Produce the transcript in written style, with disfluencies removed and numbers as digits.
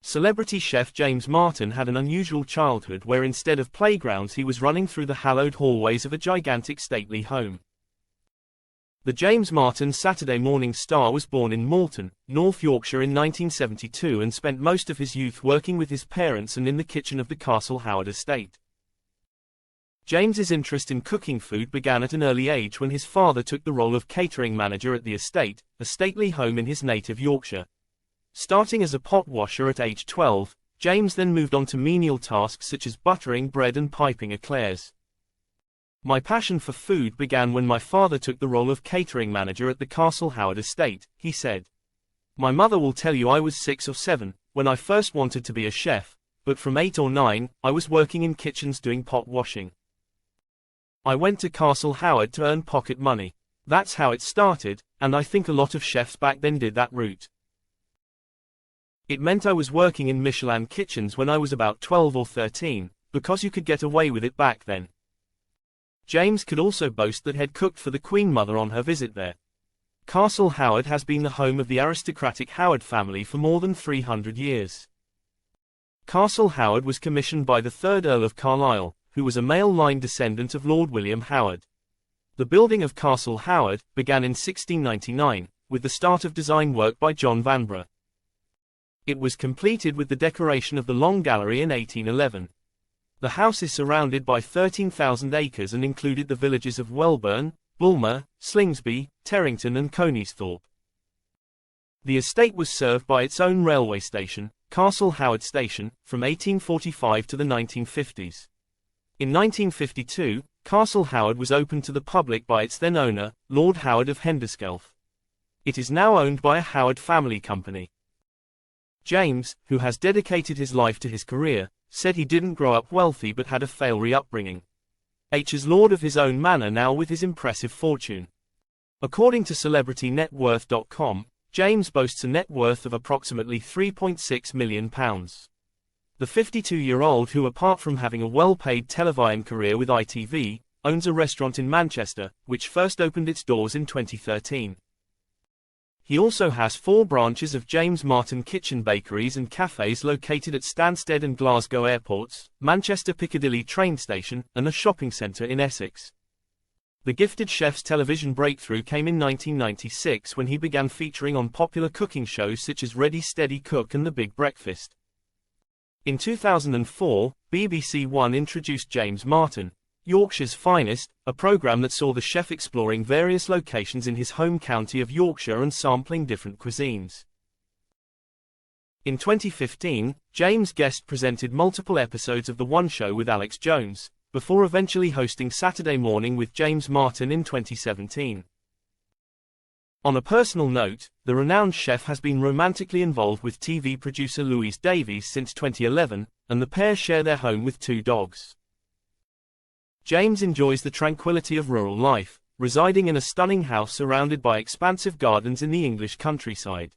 Celebrity chef James Martin had an unusual childhood where instead of playgrounds he was running through the hallowed hallways of a gigantic stately home. The James Martin Saturday morning star was born in Malton, North Yorkshire in 1972 and spent most of his youth working with his parents and in the kitchen of the Castle Howard estate. James's interest in cooking food began at an early age when his father took the role of catering manager at the estate, a stately home in his native Yorkshire. Starting as a pot washer at age 12, James then moved on to menial tasks such as buttering bread and piping eclairs. "My passion for food began when my father took the role of catering manager at the Castle Howard estate," he said. "My mother will tell you I was 6 or 7 when I first wanted to be a chef, but from 8 or 9, I was working in kitchens doing pot washing. I went to Castle Howard to earn pocket money. That's how it started, and I think a lot of chefs back then did that route. It meant I was working in Michelin kitchens when I was about 12 or 13, because you could get away with it back then." James could also boast that he'd cooked for the Queen Mother on her visit there. Castle Howard has been the home of the aristocratic Howard family for more than 300 years. Castle Howard was commissioned by the 3rd Earl of Carlisle, who was a male line descendant of Lord William Howard. The building of Castle Howard began in 1699, with the start of design work by John Vanbrugh. It was completed with the decoration of the Long Gallery in 1811. The house is surrounded by 13,000 acres and included the villages of Welburn, Bulmer, Slingsby, Terrington and Coneysthorpe. The estate was served by its own railway station, Castle Howard Station, from 1845 to the 1950s. In 1952, Castle Howard was opened to the public by its then owner, Lord Howard of Henderskelth. It is now owned by a Howard family company. James, who has dedicated his life to his career, said he didn't grow up wealthy but had a failure upbringing. H is lord of his own manor now with his impressive fortune. According to CelebrityNetWorth.com, James boasts a net worth of approximately £3.6 million. The 52-year-old who, apart from having a well-paid television career with ITV, owns a restaurant in Manchester, which first opened its doors in 2013. He also has 4 branches of James Martin kitchen bakeries and cafes located at Stansted and Glasgow airports, Manchester Piccadilly train station, and a shopping centre in Essex. The gifted chef's television breakthrough came in 1996 when he began featuring on popular cooking shows such as Ready Steady Cook and The Big Breakfast. In 2004, BBC One introduced James Martin, Yorkshire's Finest, a programme that saw the chef exploring various locations in his home county of Yorkshire and sampling different cuisines. In 2015, James guest presented multiple episodes of The One Show with Alex Jones, before eventually hosting Saturday Morning with James Martin in 2017. On a personal note, the renowned chef has been romantically involved with TV producer Louise Davies since 2011, and the pair share their home with 2 dogs. James enjoys the tranquility of rural life, residing in a stunning house surrounded by expansive gardens in the English countryside.